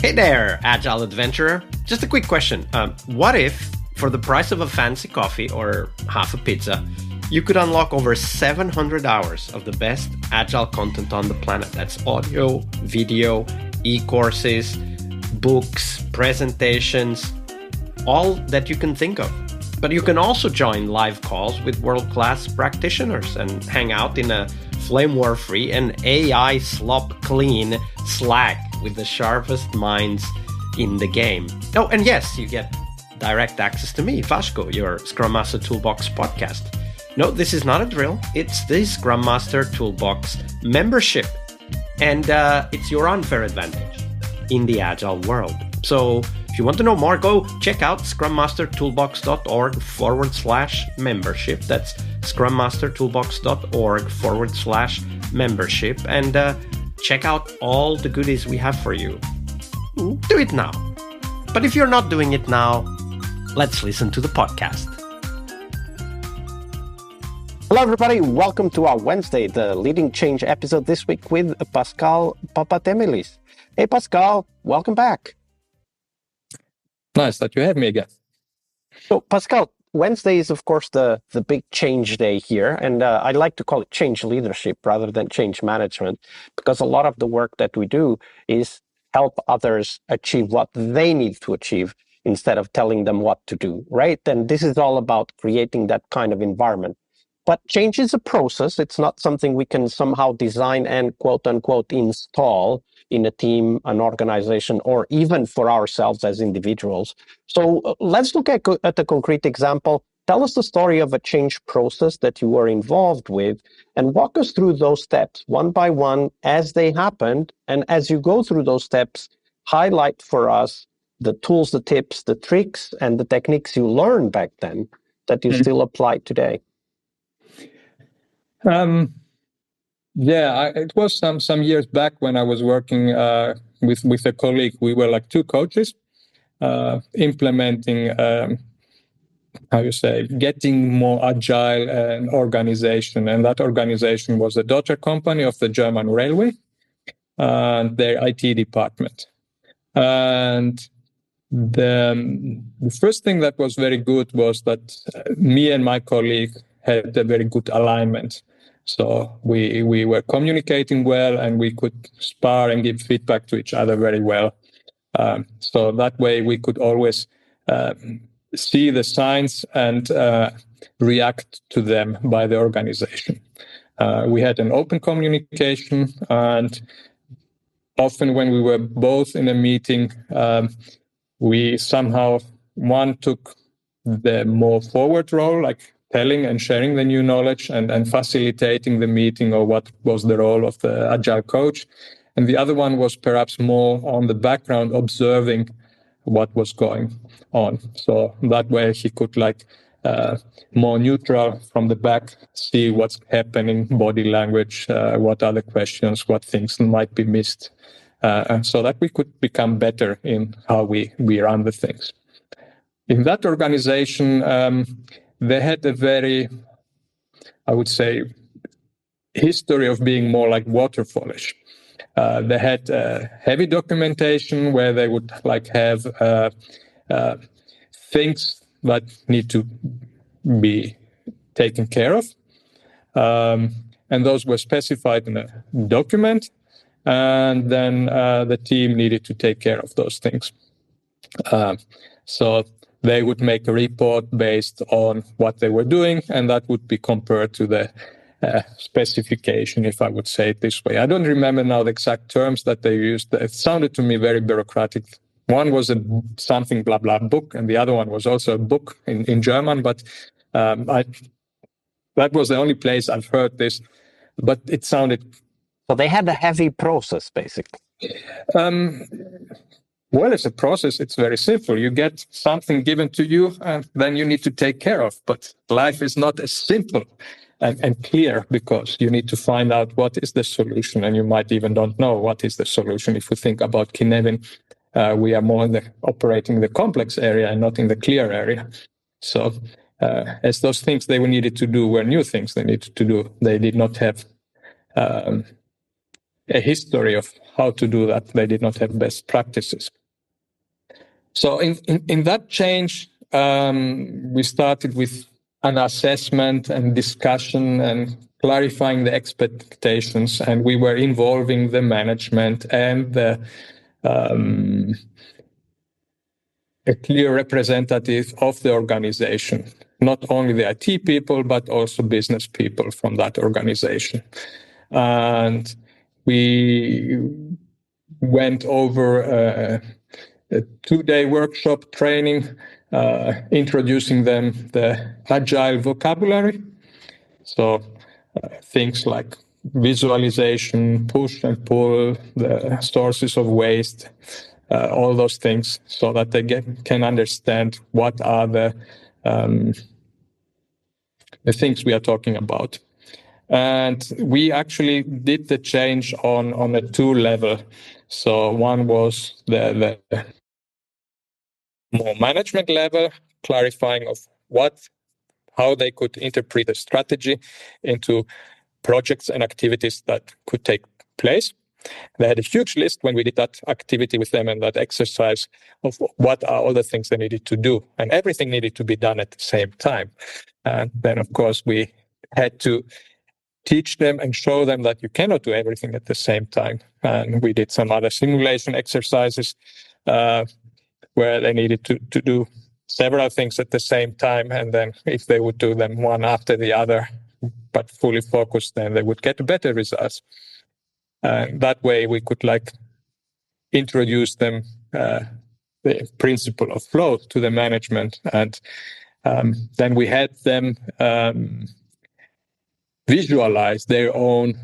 Hey there, Agile Adventurer. Just a quick question. What if, for the price of a fancy coffee or half a pizza, you could unlock over 700 hours of the best Agile content on the planet? That's audio, video, e-courses, books, presentations, all that you can think of. But you can also join live calls with world-class practitioners and hang out in a flame war-free and AI slop-clean Slack with the sharpest minds in the game. Oh, and yes, you get direct access to me, Vasco, your Scrum Master Toolbox podcast. No, this is not a drill. It's the Scrum Master Toolbox membership. And it's your unfair advantage in the Agile world. So if you want to know more, go check out scrummastertoolbox.org/membership. That's scrummastertoolbox.org/membership. And check out all the goodies we have for you. Do it now. But if you're not doing it now, let's listen to the podcast. Hello, everybody. Welcome to our Wednesday, the Leading Change episode this week with Pascal Papathemelis. Hey, Pascal, welcome back. Nice that you have me again. So, Pascal, Wednesday is, of course, the big change day here. And I like to call it change leadership rather than change management, because a lot of the work that we do is help others achieve what they need to achieve instead of telling them what to do, right? And this is all about creating that kind of environment. But change is a process. It's not something we can somehow design and quote unquote install in a team, an organization, or even for ourselves as individuals. So let's look at a concrete example. Tell us the story of a change process that you were involved with and walk us through those steps one by one as they happened. And as you go through those steps, highlight for us the tools, the tips, the tricks, and the techniques you learned back then that you still apply today. It was some years back when I was working with a colleague. We were like two coaches implementing, getting more agile an organization. And that organization was a daughter company of the German railway and their IT department. And the first thing that was very good was that me and my colleague had a very good alignment. So we were communicating well, and we could spar and give feedback to each other very well. So that way we could always see the signs and react to them by the organization. We had an open communication, and often when we were both in a meeting, we somehow, one took the more forward role, like telling and sharing the new knowledge and facilitating the meeting, or what was the role of the Agile coach. And the other one was perhaps more on the background, observing what was going on. So that way he could more neutral from the back, see what's happening, body language, what are the questions, what things might be missed, so that we could become better in how we run the things. In that organization, they had a very, I would say, history of being more like waterfallish. They had heavy documentation where they would have things that need to be taken care of. And those were specified in a document. And then the team needed to take care of those things. So they would make a report based on what they were doing, and that would be compared to the specification, if I would say it this way. I don't remember now the exact terms that they used. It sounded to me very bureaucratic. One was something blah, blah book, and the other one was also a book in German, but that was the only place I've heard this, but it sounded... So they had a heavy process, basically. Well, it's a process. It's very simple. You get something given to you, and then you need to take care of. But life is not as simple and clear, because you need to find out what is the solution, and you might even don't know what is the solution. If we think about Cynefin, we are more operating the complex area and not in the clear area. So as those things they needed to do were new things they needed to do, they did not have a history of how to do that. They did not have best practices. So in that change, we started with an assessment and discussion and clarifying the expectations, and we were involving the management and a clear representative of the organization, not only the IT people, but also business people from that organization. And we went over a 2-day workshop training, introducing them the Agile vocabulary. So things like visualization, push and pull, the sources of waste, all those things, so that they can understand what are the things we are talking about. And we actually did the change on a 2 level. So one was the more management level, clarifying of how they could interpret the strategy into projects and activities that could take place. They had a huge list when we did that activity with them and that exercise of what are all the things they needed to do. And everything needed to be done at the same time. And then, of course, we had to teach them and show them that you cannot do everything at the same time. And we did some other simulation exercises where they needed to do several things at the same time. And then if they would do them one after the other, but fully focused, then they would get better results. That way we could introduce them the principle of flow to the management. And then we had them visualize their own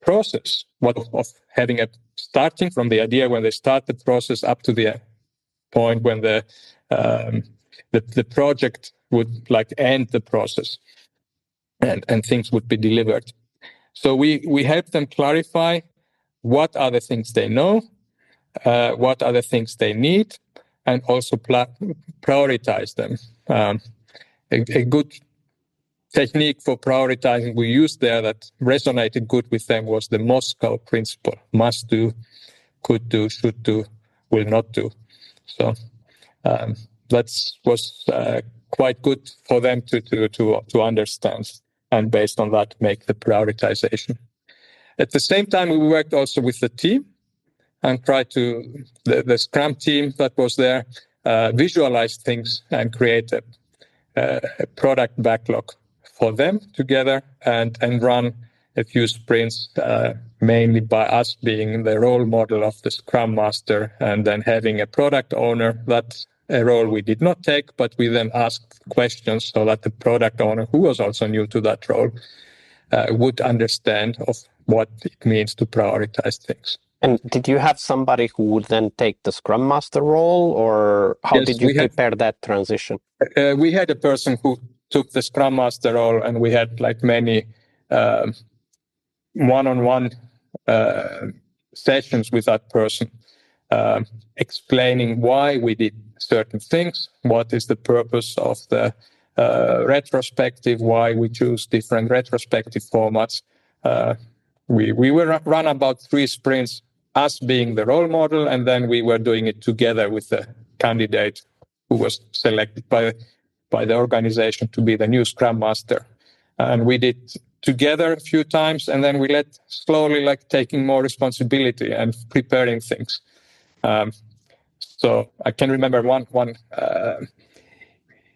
process of having starting from the idea when they start the process up to the point when the project would end the process and things would be delivered. So we help them clarify what are the things they know, what are the things they need, and also prioritize them. A good technique for prioritizing we used there that resonated good with them was the Moscow principle: must do, could do, should do, will not do. So that was quite good for them to understand, and based on that make the prioritization. At the same time, we worked also with the team and tried to, the Scrum team that was there, visualize things and create a product backlog for them together and run a few sprints, mainly by us being the role model of the Scrum Master and then having a product owner. That's a role we did not take, but we then asked questions so that the product owner, who was also new to that role, would understand of what it means to prioritize things. And did you have somebody who would then take the Scrum Master role, or how did you prepare that transition? We had a person who took the Scrum Master role, and we had many one-on-one sessions with that person, explaining why we did certain things, what is the purpose of the retrospective, why we choose different retrospective formats. We will run about 3 sprints, us being the role model, and then we were doing it together with the candidate who was selected by the organization to be the new Scrum Master. And we did together a few times, and then we let slowly taking more responsibility and preparing things. So I can remember one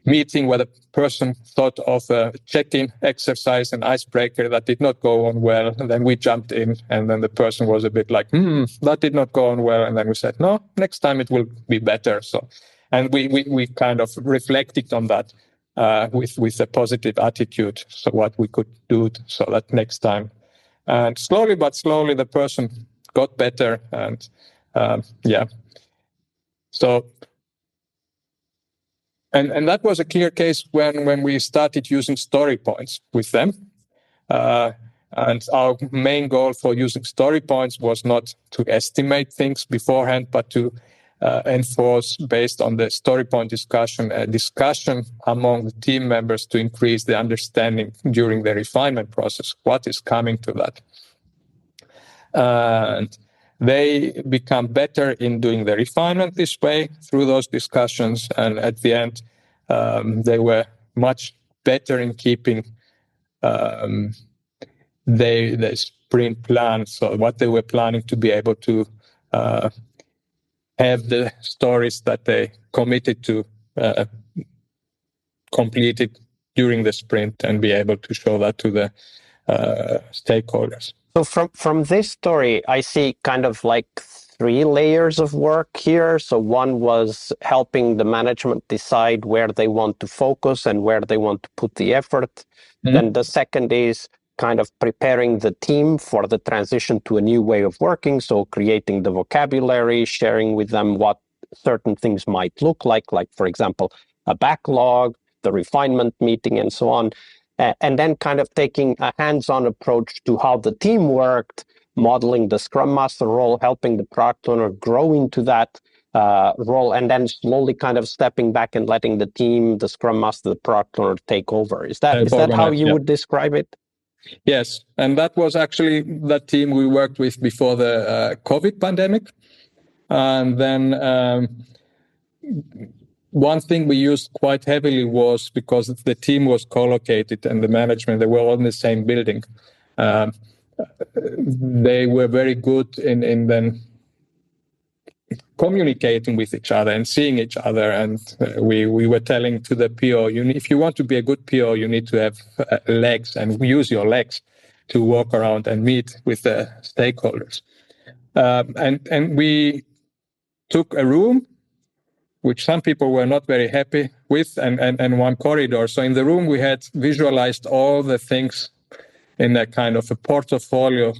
meeting where the person thought of a check-in exercise, an icebreaker that did not go on well. And then we jumped in, and then the person was a bit that did not go on well. And then we said, no, next time it will be better. So, and we kind of reflected on that with a positive attitude. So what we could do so that next time. And slowly but slowly, the person got better. And so, and that was a clear case when we started using story points with them. And our main goal for using story points was not to estimate things beforehand, but to enforce, based on the story point discussion, a discussion among the team members to increase the understanding during the refinement process, what is coming to that. And they become better in doing the refinement this way through those discussions. And at the end, they were much better in keeping the sprint plan. So what they were planning to be able to have the stories that they committed to completed during the sprint and be able to show that to the stakeholders. So from this story, I see kind of like 3 layers of work here. So one was helping the management decide where they want to focus and where they want to put the effort. Mm-hmm. Then the second is kind of preparing the team for the transition to a new way of working. So creating the vocabulary, sharing with them what certain things might look like for example, a backlog, the refinement meeting, and so on. And then kind of taking a hands-on approach to how the team worked, modeling the Scrum Master role, helping the product owner grow into that role, and then slowly kind of stepping back and letting the team, the Scrum Master, the product owner take over. Is that how you would describe it? Yes, and that was actually the team we worked with before the COVID pandemic. And then one thing we used quite heavily was because the team was co-located and the management, they were all in the same building. They were very good in then communicating with each other and seeing each other. And we were telling to the PO, if you want to be a good PO, you need to have legs and use your legs to walk around and meet with the stakeholders. And we took a room which some people were not very happy with, and one corridor. So in the room, we had visualized all the things in a kind of a portfolio.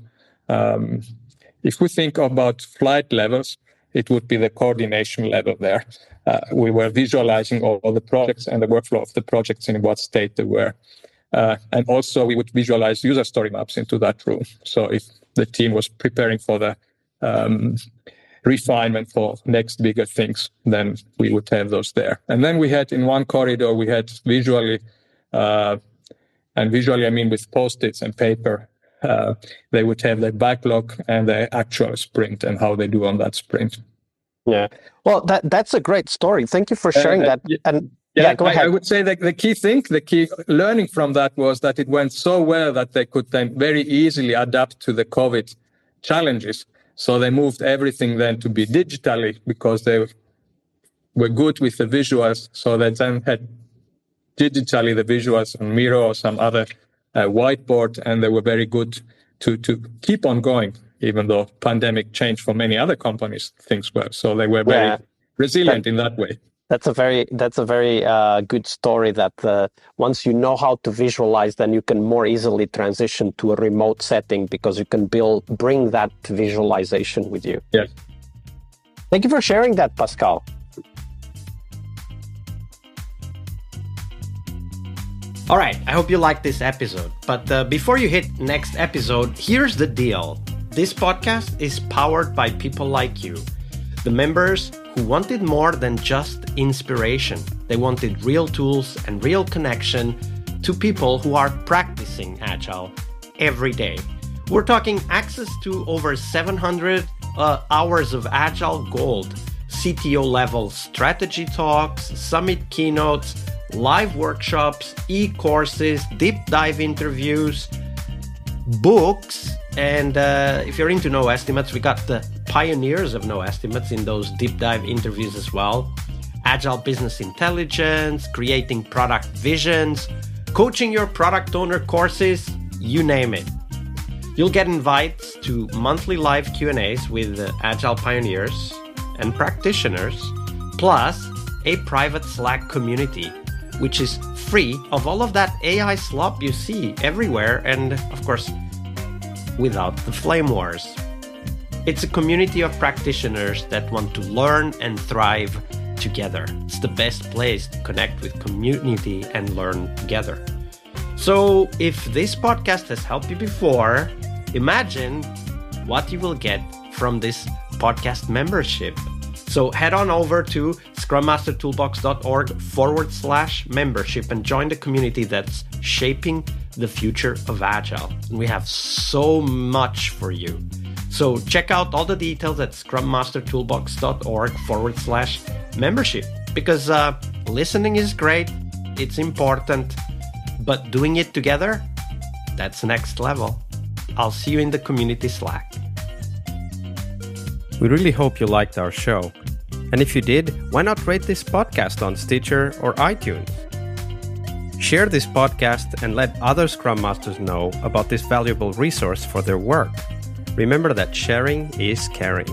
If we think about flight levels, it would be the coordination level there. We were visualizing all the projects and the workflow of the projects in what state they were. And also we would visualize user story maps into that room. So if the team was preparing for the refinement for next bigger things, then we would have those there. And then we had in one corridor, we had visually, and visually I mean with Post-its and paper, they would have their backlog and the actual sprint and how they do on that sprint. Yeah, well, that's a great story. Thank you for sharing that. And go ahead. I would say that the key learning from that was that it went so well that they could then very easily adapt to the COVID challenges. So they moved everything then to be digitally because they were good with the visuals. So they then had digitally the visuals on Miro or some other whiteboard, and they were very good to keep on going, even though pandemic changed for many other companies, things were. So they were very resilient in that way. That's a very good story that once you know how to visualize, then you can more easily transition to a remote setting because you can bring that visualization with you. Yes. Thank you for sharing that, Pascal. All right, I hope you liked this episode. But before you hit next episode, here's the deal. This podcast is powered by people like you, the members who wanted more than just inspiration. They wanted real tools and real connection to people who are practicing Agile every day. We're talking access to over 700 hours of Agile Gold, CTO level strategy talks, summit keynotes, live workshops, e-courses, deep dive interviews, books, and if you're into No Estimates, we got the pioneers of No Estimates in those deep dive interviews as well. Agile business intelligence, creating product visions, coaching your product owner courses, you name it. You'll get invites to monthly live Q&As with Agile pioneers and practitioners, plus a private Slack community, which is free of all of that AI slop you see everywhere, and of course, without the flame wars. It's a community of practitioners that want to learn and thrive together. It's the best place to connect with community and learn together. So if this podcast has helped you before, imagine what you will get from this podcast membership. So head on over to scrummastertoolbox.org/membership and join the community that's shaping the future of Agile. And we have so much for you. So check out all the details at scrummastertoolbox.org/membership, because listening is great, it's important, but doing it together, that's next level. I'll see you in the community Slack. We really hope you liked our show. And if you did, why not rate this podcast on Stitcher or iTunes? Share this podcast and let other Scrum Masters know about this valuable resource for their work. Remember that sharing is caring.